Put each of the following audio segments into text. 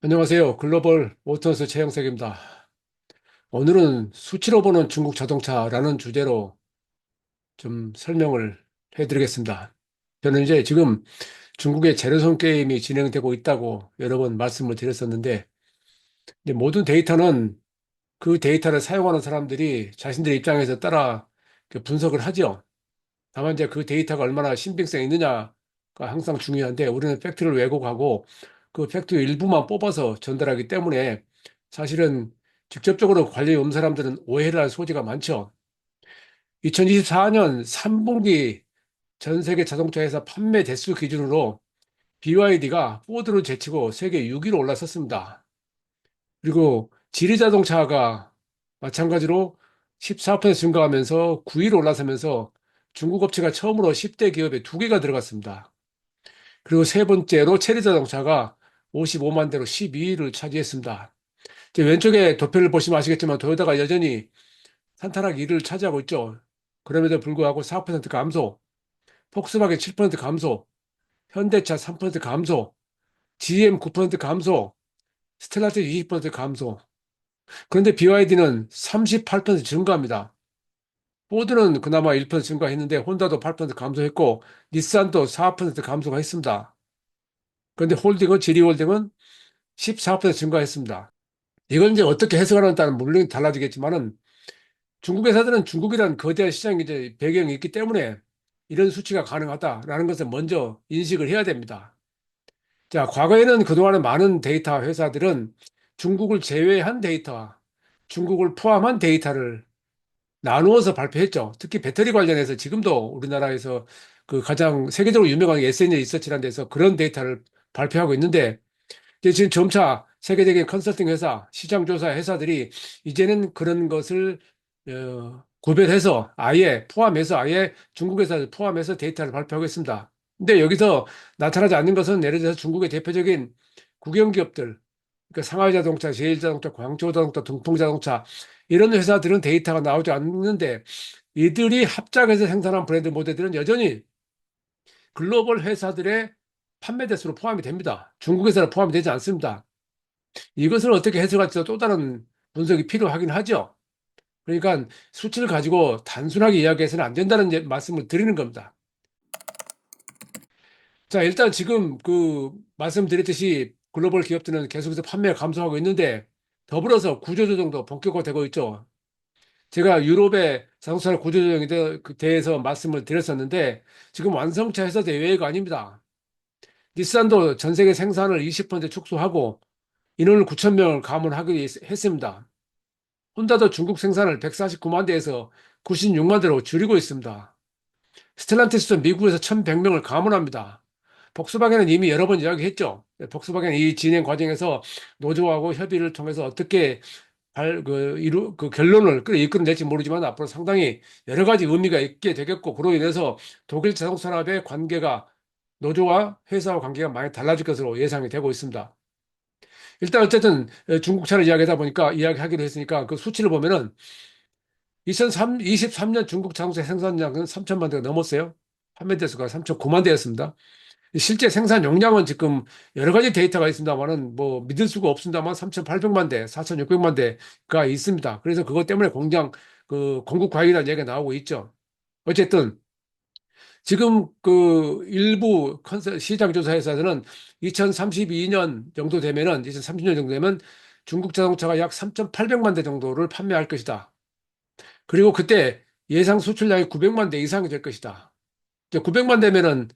안녕하세요. 글로벌 모터스 최영석입니다. 오늘은 수치로 보는 중국 자동차라는 주제로 좀 설명을 해드리겠습니다. 저는 이제 지금 중국의 제로섬 게임이 진행되고 있다고 여러 번 말씀을 드렸었는데, 이제 모든 데이터는 그 데이터를 사용하는 사람들이 자신들 입장에서 따라 분석을 하죠. 다만 이제 그 데이터가 얼마나 신빙성이 있느냐가 항상 중요한데, 우리는 팩트를 왜곡하고 그 팩트 일부만 뽑아서 전달하기 때문에 사실은 직접적으로 관련이 없는 사람들은 오해를 할 소지가 많죠. 2024년 3분기 전 세계 자동차 회사 판매 대수 기준으로 BYD가 포드를 제치고 세계 6위로 올라섰습니다. 그리고 지리 자동차가 마찬가지로 14% 증가하면서 9위로 올라서면서 중국 업체가 처음으로 10대 기업에 두 개가 들어갔습니다. 그리고 세 번째로 체리 자동차가 55만 대로 12위를 차지했습니다. 이제 왼쪽에 도표를 보시면 아시겠지만 도요타가 여전히 산타락 1위를 차지하고 있죠. 그럼에도 불구하고 4% 감소, 폭스바겐 7% 감소, 현대차 3% 감소, GM 9% 감소, 스텔라스 20% 감소. 그런데 BYD는 38% 증가합니다. 포드는 그나마 1% 증가했는데 혼다도 8% 감소했고 닛산도 4% 감소가 했습니다. 그런데 지리홀딩은 14% 증가했습니다. 이걸 이제 어떻게 해석하느냐에 따라 물론 달라지겠지만은 중국 회사들은 중국이라는 거대한 시장이 이제 배경이 있기 때문에 이런 수치가 가능하다라는 것을 먼저 인식을 해야 됩니다. 자, 과거에는 그동안에 많은 데이터 회사들은 중국을 제외한 데이터와 중국을 포함한 데이터를 나누어서 발표했죠. 특히 배터리 관련해서 지금도 우리나라에서 그 가장 세계적으로 유명한 SN 리서치라는 데서 그런 데이터를 발표하고 있는데 이제 지금 점차 세계적인 컨설팅 회사, 시장조사 회사들이 이제는 그런 것을 구별해서 아예 중국 회사를 포함해서 데이터를 발표하고 있습니다. 근데 여기서 나타나지 않는 것은 예를 들어서 중국의 대표적인 국영기업들, 그러니까 상하이자동차, 제일자동차, 광초자동차, 동풍자동차 이런 회사들은 데이터가 나오지 않는데 이들이 합작해서 생산한 브랜드 모델들은 여전히 글로벌 회사들의 판매 대수로 포함이 됩니다. 중국 회사는 포함이 되지 않습니다. 이것을 어떻게 해석할지 또 다른 분석이 필요하긴 하죠. 그러니까 수치를 가지고 단순하게 이야기해서는 안 된다는 말씀을 드리는 겁니다. 자, 일단 지금 그 말씀드렸듯이 글로벌 기업들은 계속해서 판매가 감소하고 있는데 더불어서 구조조정도 본격화되고 있죠. 제가 유럽의 자동차 구조조정에 대해서 말씀을 드렸었는데 지금 완성차 회사도 예외가 아닙니다. 닛산도 전 세계 생산을 20% 축소하고 인원을 9천 명을 감원하기로 했습니다. 혼다도 중국 생산을 149만 대에서 96만 대로 줄이고 있습니다. 스텔란티스도 미국에서 1,100명을 감원합니다. 복스바겐은 이미 여러 번 이야기했죠. 복스바겐은 이 진행 과정에서 노조하고 협의를 통해서 어떻게 그 결론을 이끌어낼지 모르지만 앞으로 상당히 여러 가지 의미가 있게 되겠고, 그로 인해서 독일 자동차 산업의 관계가 노조와 회사와 관계가 많이 달라질 것으로 예상이 되고 있습니다. 일단 어쨌든 중국 차를 이야기하다 보니까 이야기하기로 했으니까 그 수치를 보면은 2023년 중국 자동차 생산량은 3천만 대가 넘었어요. 판매 대수가 3,009만 대였습니다. 실제 생산 용량은 지금 여러 가지 데이터가 있습니다만은 뭐 믿을 수가 없습니다만 3,800만 대, 4,600만 대가 있습니다. 그래서 그것 때문에 공장 그 공급 과잉이라는 얘기가 나오고 있죠. 어쨌든 지금 그 일부 시장 조사에서는 2032년 정도 되면은 2030년 정도 되면 중국 자동차가 약 3,800만 대 정도를 판매할 것이다. 그리고 그때 예상 수출량이 900만 대 이상이 될 것이다. 이제 900만 대면은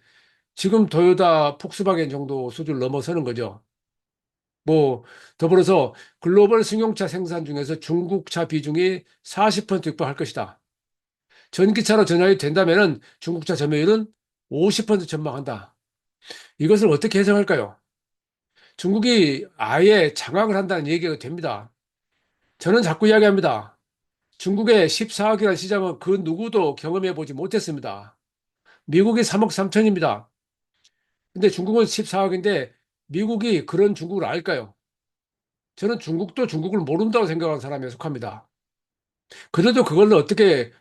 지금 도요타, 폭스바겐 정도 수준을 넘어서는 거죠. 뭐 더불어서 글로벌 승용차 생산 중에서 중국차 비중이 40% 육박할 것이다. 전기차로 전환이 된다면은 중국차 점유율은 50% 전망한다. 이것을 어떻게 해석할까요? 중국이 아예 장악을 한다는 얘기가 됩니다. 저는 자꾸 이야기합니다. 중국의 14억이라는 시장은 그 누구도 경험해 보지 못했습니다. 미국이 3억 3천입니다. 근데 중국은 14억인데 미국이 그런 중국을 알까요? 저는 중국도 중국을 모른다고 생각하는 사람에 속합니다. 그래도 그걸로 어떻게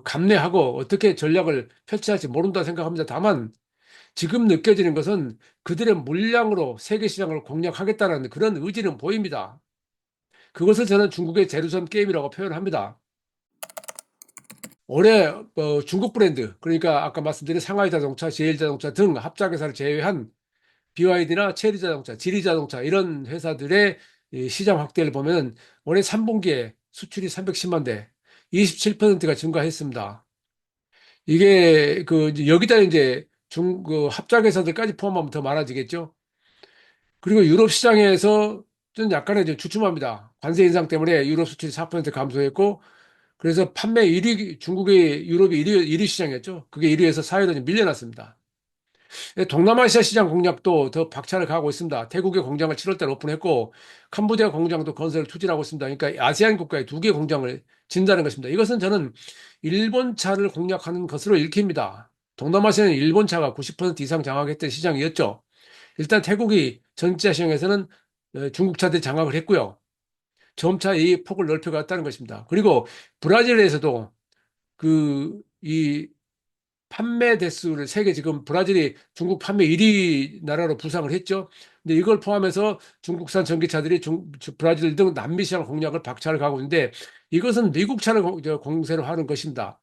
감내하고 어떻게 전략을 펼쳐야 할지 모른다고 생각합니다. 다만 지금 느껴지는 것은 그들의 물량으로 세계 시장을 공략하겠다는 그런 의지는 보입니다. 그것을 저는 중국의 제로섬 게임이라고 표현합니다. 올해 중국 브랜드, 그러니까 아까 말씀드린 상하이 자동차, 제일 자동차 등 합작회사를 제외한 BYD나 체리 자동차, 지리 자동차 이런 회사들의 이 시장 확대를 보면 올해 3분기에 수출이 310만 대, 27%가 증가했습니다. 이게 이제 여기다 이제 그 합작회사들까지 포함하면 더 많아지겠죠. 그리고 유럽 시장에서 좀 약간의 좀 주춤합니다. 관세 인상 때문에 유럽 수출이 4% 감소했고, 그래서 판매 1위, 중국의 유럽이 1위 시장이었죠. 그게 1위에서 4위로 밀려났습니다. 동남아시아 시장 공략도 더 박차를 가하고 있습니다. 태국의 공장을 7월달 오픈했고, 캄보디아 공장도 건설을 추진하고 있습니다. 그러니까 아세안 국가에 두 개 공장을 진다는 것입니다. 이것은 저는 일본 차를 공략하는 것으로 읽힙니다. 동남아시아는 일본 차가 90% 이상 장악했던 시장이었죠. 일단 태국이 전기차 시장에서는 중국 차들이 장악을 했고요. 점차 이 폭을 넓혀갔다는 것입니다. 그리고 브라질에서도 이 판매 대수를 세계 지금 브라질이 중국 판매 1위 나라로 부상을 했죠. 근데 이걸 포함해서 중국산 전기차들이 브라질 등 남미 시장 공략을 박차를 가고 있는데 이것은 미국 차를 공세로 하는 것입니다.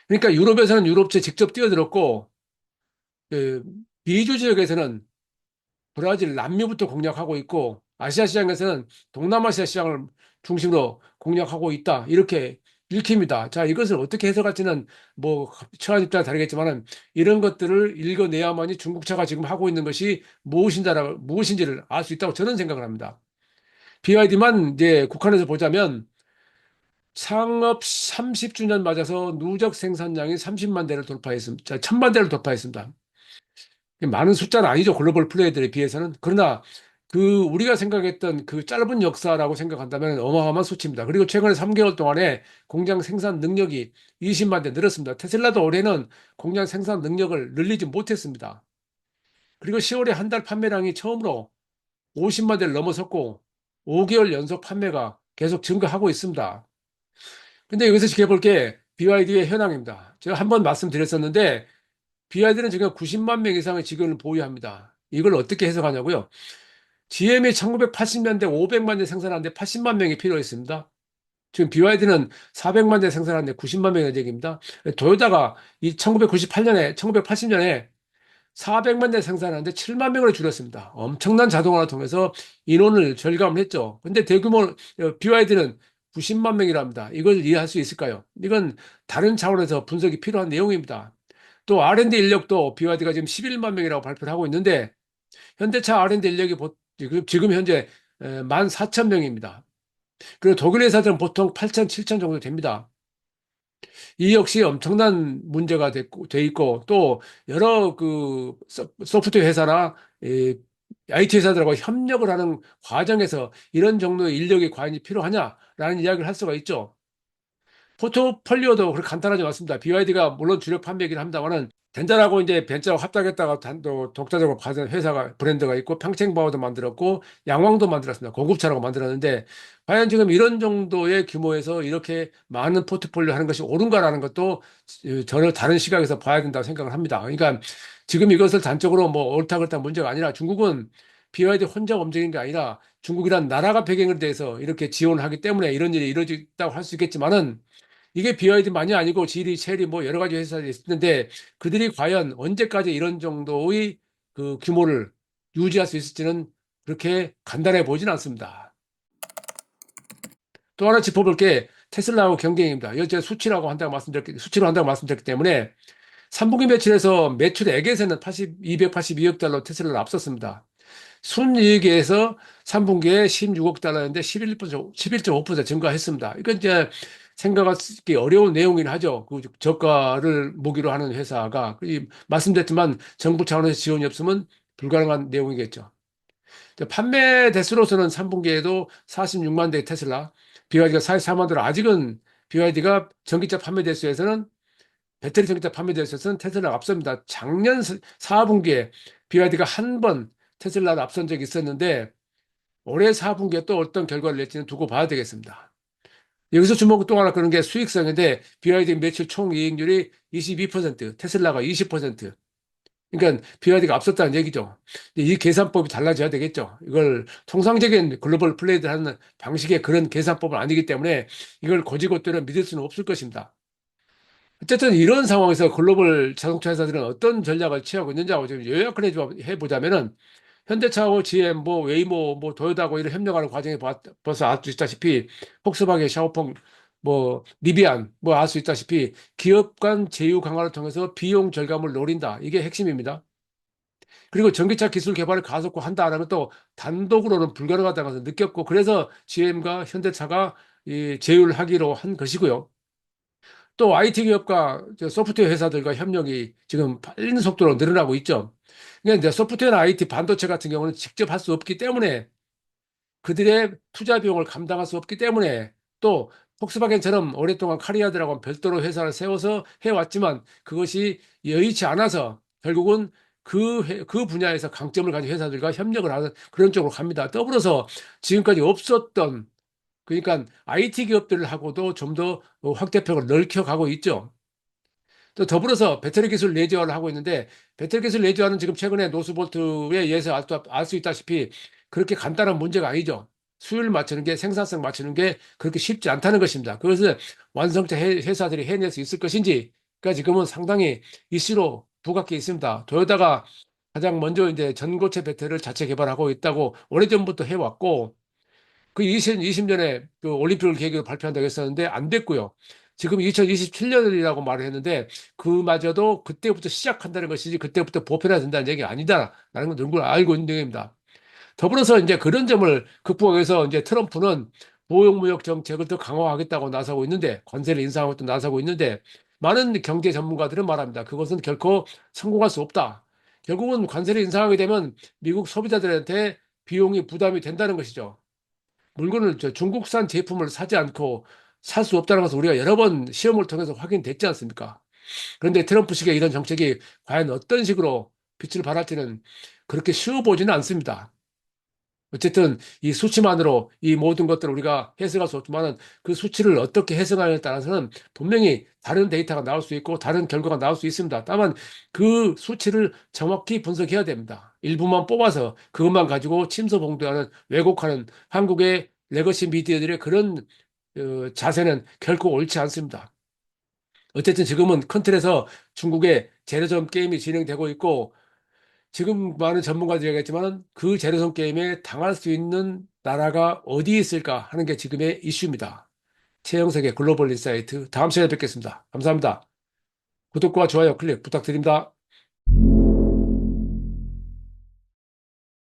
그러니까 유럽에서는 유럽차 직접 뛰어들었고 그 미주 지역에서는 브라질, 남미부터 공략하고 있고 아시아 시장에서는 동남아시아 시장을 중심으로 공략하고 있다. 이렇게 읽힙니다. 자, 이것을 어떻게 해석할지는 뭐 처한 입장에 다르겠지만은 이런 것들을 읽어내야만이 중국차가 지금 하고 있는 것이 무엇인지를 알 수 있다고 저는 생각을 합니다. BYD만 이제 국한에서 보자면 창업 30주년 맞아서 누적 생산량이 30만 대를 돌파했습니다. 1000만 대를 돌파했습니다. 많은 숫자는 아니죠. 글로벌 플레이들에 비해서는. 그러나 우리가 생각했던 그 짧은 역사라고 생각한다면 어마어마한 수치입니다. 그리고 최근에 3개월 동안에 공장 생산 능력이 20만 대 늘었습니다. 테슬라도 올해는 공장 생산 능력을 늘리지 못했습니다. 그리고 10월에 한 달 판매량이 처음으로 50만 대를 넘어섰고 5개월 연속 판매가 계속 증가하고 있습니다. 근데 여기서 지켜볼 게 BYD의 현황입니다. 제가 한번 말씀드렸었는데 BYD는 지금 90만 명 이상의 직원을 보유합니다. 이걸 어떻게 해석하냐고요? GM이 1980년대 500만 대 생산하는데 80만 명이 필요했습니다. 지금 BYD는 400만 대 생산하는데 90만 명의 얘기입니다. 도요타가 이 1980년에 400만 대 생산하는데 7만 명으로 줄였습니다. 엄청난 자동화를 통해서 인원을 절감을 했죠. 근데 대규모 BYD는 90만 명이랍니다. 이걸 이해할 수 있을까요? 이건 다른 차원에서 분석이 필요한 내용입니다. 또 R&D 인력도 BYD가 지금 11만 명이라고 발표를 하고 있는데 현대차 R&D 인력이 지금 현재 14,000명입니다. 그리고 독일 회사들은 보통 8,000, 7,000 정도 됩니다. 이 역시 엄청난 문제가 돼 있고 또 여러 소프트웨어 회사나 IT 회사들하고 협력을 하는 과정에서 이런 정도의 인력이 과연 필요하냐라는 이야기를 할 수가 있죠. 포트폴리오도 그렇게 간단하지 않습니다. BYD가 물론 주력 판매이긴 합니다만은 덴자라고 이제 벤처하고 합작했다가 단도 독자적으로 받은 회사가 브랜드가 있고 평생바우도 만들었고 양왕도 만들었습니다. 고급차라고 만들었는데 과연 지금 이런 정도의 규모에서 이렇게 많은 포트폴리오 하는 것이 옳은가라는 것도 전혀 다른 시각에서 봐야 된다고 생각을 합니다. 그러니까 지금 이것을 단적으로 뭐 옳다 그렇다 문제가 아니라 중국은 BYD 혼자 움직이는 게 아니라 중국이란 나라가 배경을 대해서 이렇게 지원을 하기 때문에 이런 일이 이루어졌다고 할 수 있겠지만은 이게 BYD만이 아니고 지리, 체리 뭐 여러 가지 회사들이 있는데 그들이 과연 언제까지 이런 정도의 그 규모를 유지할 수 있을지는 그렇게 간단해 보이진 않습니다. 또 하나 짚어볼 게 테슬라하고 경쟁입니다. 이거 제가 수치로 한다고 말씀드렸기 때문에 3분기 매출에서 매출액에서는 282억 달러 테슬라를 앞섰습니다. 순이익에서 3분기에 16억 달러인데 11.5% 증가했습니다. 이건 이제 생각하기 어려운 내용이긴 하죠. 그 저가를 모기로 하는 회사가 말씀드렸지만 정부 차원에서 지원이 없으면 불가능한 내용이겠죠. 판매 대수로서는 3분기에도 46만 대 테슬라, BYD가 44만 대로 아직은 BYD가 전기차 판매 대수에서는 배터리 전기차 판매 대수에서는 테슬라가 앞섭니다. 작년 4분기에 BYD가 한 번 테슬라를 앞선 적이 있었는데 올해 4분기에 또 어떤 결과를 낼지는 두고 봐야 되겠습니다. 여기서 주목 또 하나 그런 게 수익성인데 BYD 매출 총이익률이 22%, 테슬라가 20%. 그러니까 BYD가 앞섰다는 얘기죠. 이 계산법이 달라져야 되겠죠. 이걸 통상적인 글로벌 플레이를 하는 방식의 그런 계산법은 아니기 때문에 이걸 곧이곧대로 믿을 수는 없을 것입니다. 어쨌든 이런 상황에서 글로벌 자동차 회사들은 어떤 전략을 취하고 있는지하고 좀 요약을 해보자면은 현대차하고 GM, 뭐 웨이모, 뭐 도요타하고 이런 협력하는 과정에 벌써 알 수 있다시피 폭스바겐, 샤오펑, 뭐 리비안 뭐 알 수 있다시피 기업 간 제휴 강화를 통해서 비용 절감을 노린다. 이게 핵심입니다. 그리고 전기차 기술 개발을 가속화한다 하면 또 단독으로는 불가능하다는 것을 느꼈고 그래서 GM과 현대차가 이 제휴를 하기로 한 것이고요. 또 IT 기업과 저 소프트웨어 회사들과 협력이 지금 빠른 속도로 늘어나고 있죠. 그러니까 이제 소프트웨어나 IT 반도체 같은 경우는 직접 할 수 없기 때문에 그들의 투자 비용을 감당할 수 없기 때문에 또 폭스바겐처럼 오랫동안 카리아드라고 별도로 회사를 세워서 해왔지만 그것이 여의치 않아서 결국은 그 분야에서 강점을 가진 회사들과 협력을 하는 그런 쪽으로 갑니다. 더불어서 지금까지 없었던 그러니까 IT 기업들하고도 좀 더 확대폭을 넓혀가고 있죠. 또 더불어서 배터리 기술 내재화를 하고 있는데 배터리 기술 내재화는 지금 최근에 노스볼트에 의해서 알 수 있다시피 그렇게 간단한 문제가 아니죠. 수율 맞추는 게 생산성 맞추는 게 그렇게 쉽지 않다는 것입니다. 그것을 완성차 회사들이 해낼 수 있을 것인지가 지금은 상당히 이슈로 부각해 있습니다. 도요타가 가장 먼저 이제 전고체 배터리를 자체 개발하고 있다고 오래전부터 해왔고 그 2020년에 그 올림픽을 계기로 발표한다고 했었는데 안 됐고요. 지금 2027년이라고 말을 했는데 그마저도 그때부터 시작한다는 것이지 그때부터 보편화 된다는 얘기가 아니다라는 걸 누구나 알고 있는 얘기입니다. 더불어서 이제 그런 점을 극복하기 위해서 이제 트럼프는 보호무역 정책을 더 강화하겠다고 나서고 있는데 관세를 인상하고 또 나서고 있는데 많은 경제 전문가들은 말합니다. 그것은 결코 성공할 수 없다. 결국은 관세를 인상하게 되면 미국 소비자들한테 비용이 부담이 된다는 것이죠. 물건을 중국산 제품을 사지 않고 살 수 없다는 것을 우리가 여러 번 시험을 통해서 확인됐지 않습니까? 그런데 트럼프식의 이런 정책이 과연 어떤 식으로 빛을 발할지는 그렇게 쉬워 보지는 않습니다. 어쨌든 이 수치만으로 이 모든 것들을 우리가 해석할 수 없지만은 그 수치를 어떻게 해석하느냐에 따라서는 분명히 다른 데이터가 나올 수 있고 다른 결과가 나올 수 있습니다. 다만 그 수치를 정확히 분석해야 됩니다. 일부만 뽑아서 그것만 가지고 침소봉대하는 왜곡하는 한국의 레거시 미디어들의 그런 자세는 결코 옳지 않습니다. 어쨌든 지금은 큰 틀에서 중국의 제로섬 게임이 진행되고 있고 지금 많은 전문가들이 얘기했지만 그 제로섬 게임에 당할 수 있는 나라가 어디 있을까 하는 게 지금의 이슈입니다. 최영석의 글로벌 인사이트 다음 시간에 뵙겠습니다. 감사합니다. 구독과 좋아요 클릭 부탁드립니다.